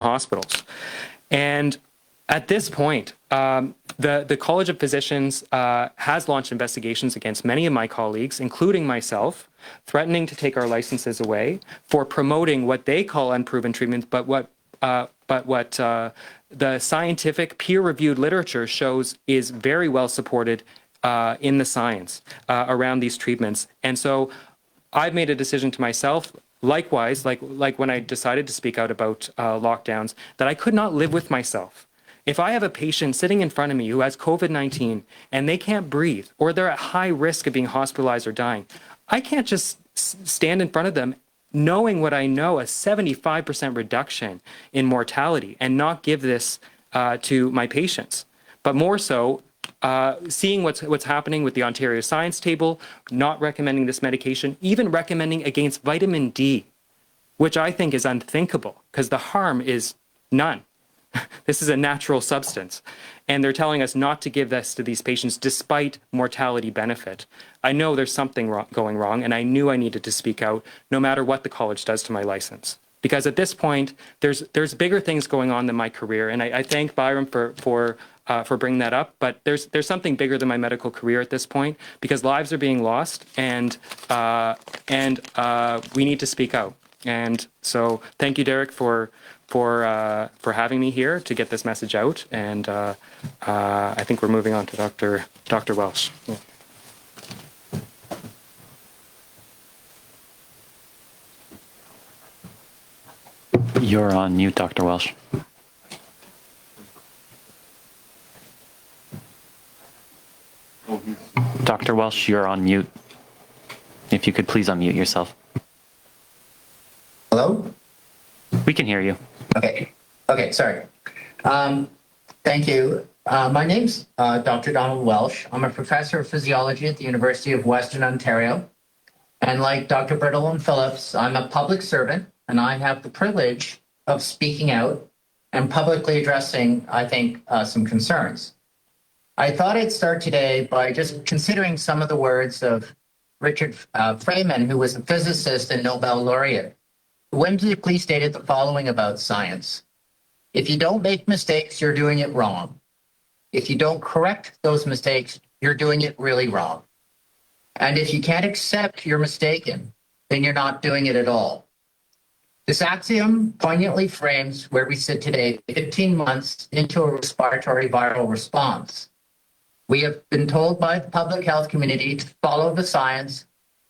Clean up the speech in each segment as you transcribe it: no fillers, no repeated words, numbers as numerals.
hospitals. And at this point, the College of Physicians has launched investigations against many of my colleagues, including myself, threatening to take our licenses away for promoting what they call unproven treatments, but what the scientific peer-reviewed literature shows is very well supported in the science around these treatments. And so I've made a decision to myself, likewise, like when I decided to speak out about lockdowns, that I could not live with myself. If I have a patient sitting in front of me who has COVID-19 and they can't breathe, or they're at high risk of being hospitalized or dying, I can't just stand in front of them knowing what I know, a 75% reduction in mortality, and not give this to my patients. But more so, seeing what's happening with the Ontario Science Table, not recommending this medication, even recommending against vitamin D, which I think is unthinkable because the harm is none. This is a natural substance. And they're telling us not to give this to these patients despite mortality benefit. I know there's something going wrong, and I knew I needed to speak out no matter what the college does to my license. Because at this point, there's bigger things going on than my career. And I thank Byram for bringing that up, but there's something bigger than my medical career at this point, because lives are being lost, and we need to speak out. And so thank you, Derek, for having me here to get this message out. And I think we're moving on to Dr. Welsh. Yeah. You're on mute, Dr. Welsh. Dr. Welsh, you're on mute. If you could please unmute yourself. Hello? We can hear you. Okay, sorry. Thank you. My name's Dr. Donald Welsh. I'm a professor of physiology at the University of Western Ontario. And like Dr. Brittle and Phillips, I'm a public servant, and I have the privilege of speaking out and publicly addressing, I think, some concerns. I thought I'd start today by just considering some of the words of Richard Feynman, who was a physicist and Nobel laureate, who whimsically stated the following about science. If you don't make mistakes, you're doing it wrong. If you don't correct those mistakes, you're doing it really wrong. And if you can't accept you're mistaken, then you're not doing it at all. This axiom poignantly frames where we sit today, 15 months into a respiratory viral response. We have been told by the public health community to follow the science,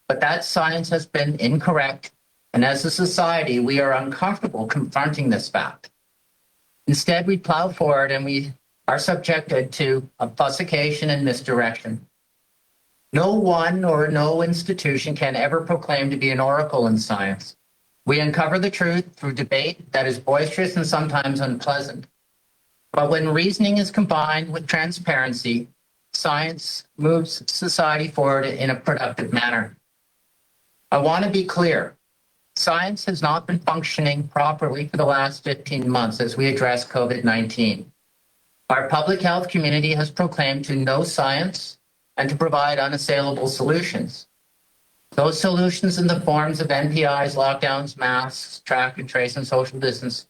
but that science has been incorrect. And as a society, we are uncomfortable confronting this fact. Instead, we plow forward and we are subjected to obfuscation and misdirection. No one or no institution can ever proclaim to be an oracle in science. We uncover the truth through debate that is boisterous and sometimes unpleasant. But when reasoning is combined with transparency, science moves society forward in a productive manner. I want to be clear. Science has not been functioning properly for the last 15 months as we address COVID-19. Our public health community has proclaimed to know science and to provide unassailable solutions. Those solutions in the forms of NPIs, lockdowns, masks, track and trace, and social distance,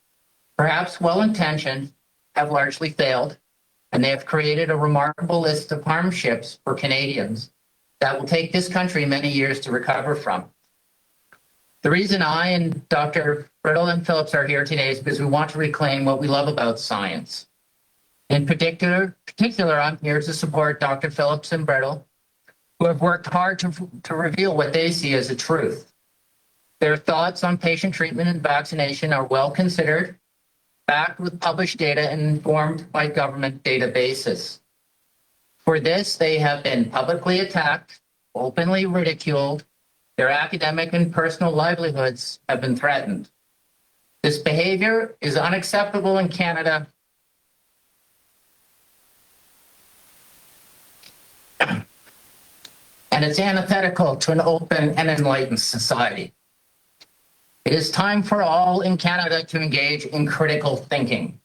perhaps well-intentioned, have largely failed, and they have created a remarkable list of harmships for Canadians that will take this country many years to recover from. The reason I and Dr. Brittle and Phillips are here today is because we want to reclaim what we love about science. In particular, I'm here to support Dr. Phillips and Brittle, who have worked hard to reveal what they see as a truth. Their thoughts on patient treatment and vaccination are well considered, backed with published data and informed by government databases. For this, they have been publicly attacked, openly ridiculed. Their academic and personal livelihoods have been threatened. This behavior is unacceptable in Canada and it's antithetical to an open and enlightened society. It is time for all in Canada to engage in critical thinking,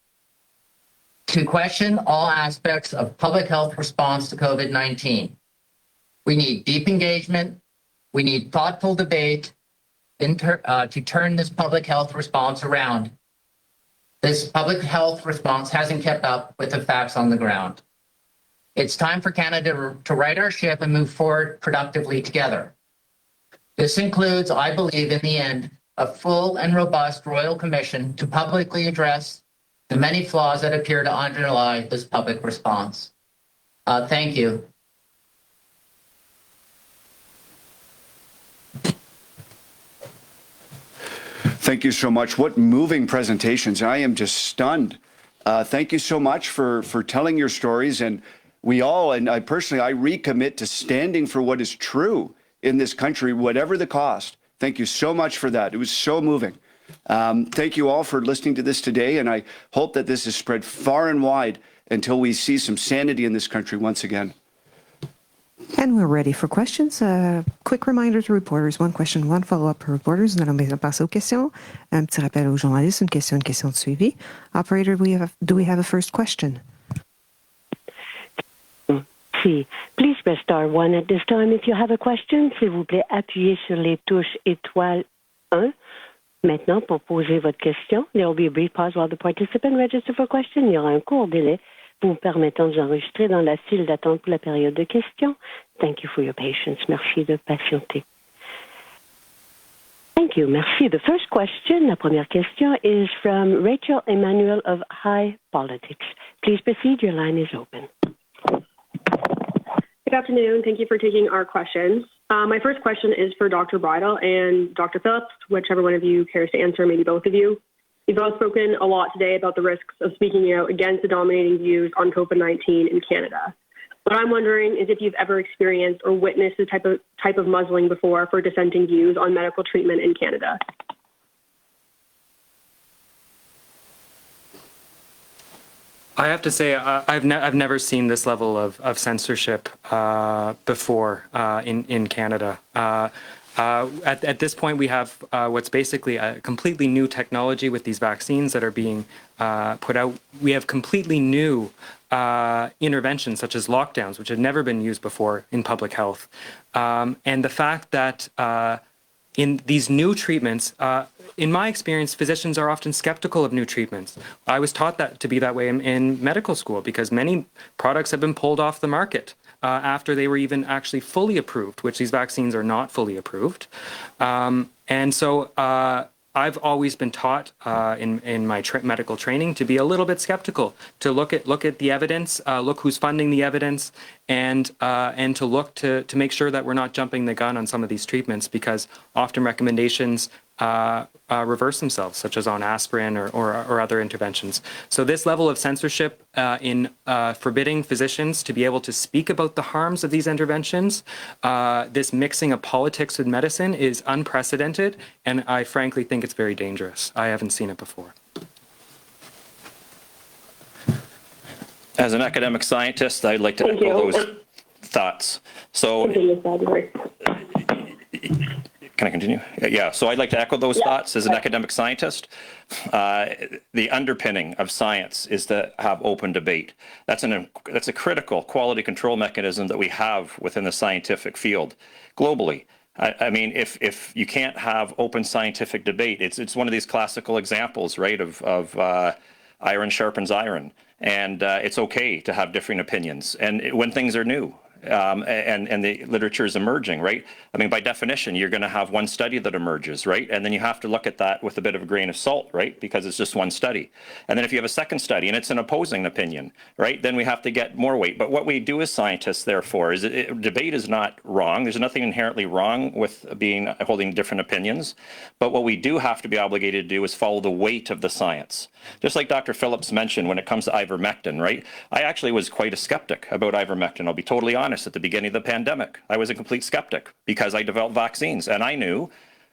to question all aspects of public health response to COVID-19. We need deep engagement. We need thoughtful debate to turn this public health response around. This public health response hasn't kept up with the facts on the ground. It's time for Canada to right our ship and move forward productively together. This includes, I believe, in the end, a full and robust Royal Commission to publicly address the many flaws that appear to underlie this public response. Thank you. Thank you so much. What moving presentations. I am just stunned. Thank you so much for telling your stories. And we all, and I personally, I recommit to standing for what is true in this country, whatever the cost. Thank you so much for that. It was so moving. Thank you all for listening to this today. And I hope that this is spread far and wide until we see some sanity in this country once again. And we're ready for questions. Quick reminder to reporters, one question, one follow-up per reporters. Nous allons maintenant passer aux questions. Un petit rappel aux journalistes, une question de suivi. Operator, do we have a first question? Please press star 1 at this time. If you have a question, s'il vous plaît, appuyez sur les touches étoile 1. Maintenant, pour poser votre question, there will be a brief pause while the participant register for question. Il y aura un court délai vous permettant de vous enregistrer dans la file d'attente pour la période de questions. Thank you for your patience. Merci de patienter. Thank you. Merci. The first question, la première question, is from Rachel Emmanuel of High Politics. Please proceed. Your line is open. Good afternoon. Thank you for taking our questions. My first question is for Dr. Bridle and Dr. Phillips, whichever one of you cares to answer, maybe both of you. You've both spoken a lot today about the risks of speaking out against the dominating views on COVID-19 in Canada. What I'm wondering is if you've ever experienced or witnessed this type of muzzling before for dissenting views on medical treatment in Canada. I have to say, I've never seen this level of censorship before in Canada. At this point, we have what's basically a completely new technology with these vaccines that are being put out. We have completely new interventions such as lockdowns, which had never been used before in public health. And the fact that in these new treatments, in my experience, physicians are often skeptical of new treatments. I was taught that to be that way in medical school because many products have been pulled off the market after they were even actually fully approved, which these vaccines are not fully approved. And so I've always been taught in my medical training to be a little bit skeptical, to look at the evidence, look who's funding the evidence, and to look to make sure that we're not jumping the gun on some of these treatments because often recommendations reverse themselves, such as on aspirin or other interventions. So this level of censorship in forbidding physicians to be able to speak about the harms of these interventions, this mixing of politics with medicine is unprecedented, and I frankly think it's very dangerous. I haven't seen it before. As an academic scientist, I'd like to echo those thoughts. So, can I continue? Yeah, so I'd like to echo those thoughts as an academic scientist. The underpinning of science is to have open debate. That's a critical quality control mechanism that we have within the scientific field globally. I mean, if you can't have open scientific debate, it's one of these classical examples, right, of iron sharpens iron. And it's okay to have differing opinions. And when things are new, and the literature is emerging, right? I mean, by definition, you're going to have one study that emerges, right? And then you have to look at that with a bit of a grain of salt, right? Because it's just one study. And then if you have a second study and it's an opposing opinion, right? Then we have to get more weight. But what we do as scientists, therefore, is debate is not wrong. There's nothing inherently wrong with holding different opinions. But what we do have to be obligated to do is follow the weight of the science. Just like Dr. Phillips mentioned when it comes to ivermectin, right? I actually was quite a skeptic about ivermectin. I'll be totally honest. At the beginning of the pandemic, I was a complete skeptic because I developed vaccines and I knew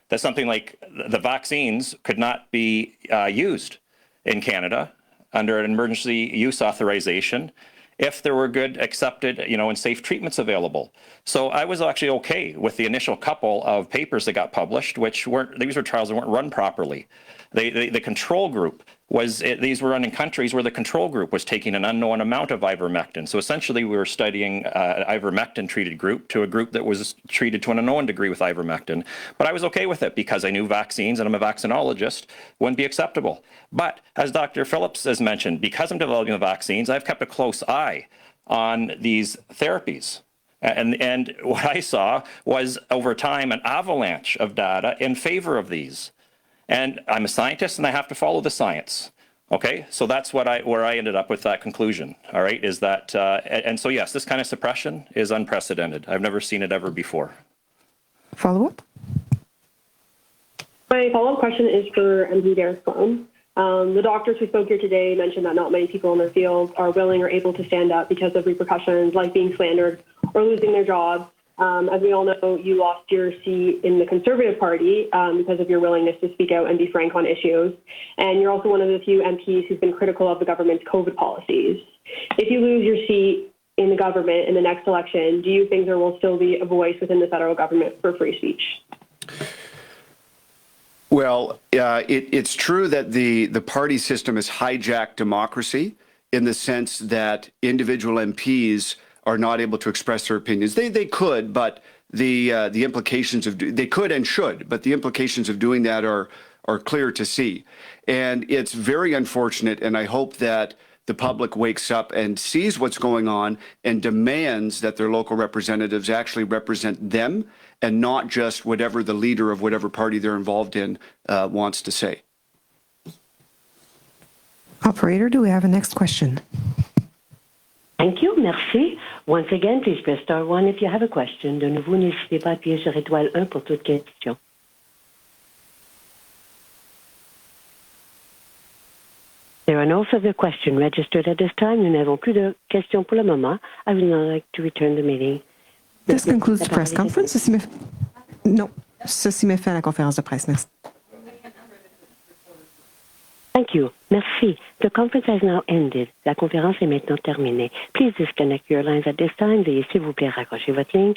that something like the vaccines could not be used in Canada under an emergency use authorization if there were good, accepted, and safe treatments available. So I was actually okay with the initial couple of papers that got published, these were trials that weren't run properly. The control group these were run in countries where the control group was taking an unknown amount of ivermectin. So essentially, we were studying an ivermectin-treated group to a group that was treated to an unknown degree with ivermectin. But I was okay with it because I knew vaccines, and I'm a vaccinologist, wouldn't be acceptable. But as Dr. Phillips has mentioned, because I'm developing the vaccines, I've kept a close eye on these therapies. And what I saw was, over time, an avalanche of data in favor of these. And I'm a scientist, and I have to follow the science. Okay, so that's where I ended up with that conclusion. All right, is that and so yes, this kind of suppression is unprecedented. I've never seen it ever before. Follow up. My follow-up question is for MP Derek Sloan. The doctors who spoke here today mentioned that not many people in their field are willing or able to stand up because of repercussions like being slandered or losing their jobs. As we all know, you lost your seat in the Conservative Party because of your willingness to speak out and be frank on issues. And you're also one of the few MPs who's been critical of the government's COVID policies. If you lose your seat in the government in the next election, do you think there will still be a voice within the federal government for free speech? Well, it's true that the party system has hijacked democracy in the sense that individual MPs are not able to express their opinions. They could, but the implications of they could and should, but the implications of doing that are clear to see, and it's very unfortunate. And I hope that the public wakes up and sees what's going on and demands that their local representatives actually represent them and not just whatever the leader of whatever party they're involved in wants to say. Operator, do we have a next question? Thank you, merci. Once again, please press star 1 if you have a question. De nouveau, n'hésitez pas à appuyer sur étoile 1 pour toute question. There are no further questions registered at this time. Nous n'avons plus de questions pour le moment. I would now like to return the meeting. This concludes the press conference. Ceci met fin à la conférence de presse. Merci. Thank you. Merci. The conference has now ended. La conférence est maintenant terminée. Please disconnect your lines at this time. Veuillez s'il vous plaît raccrocher votre ligne.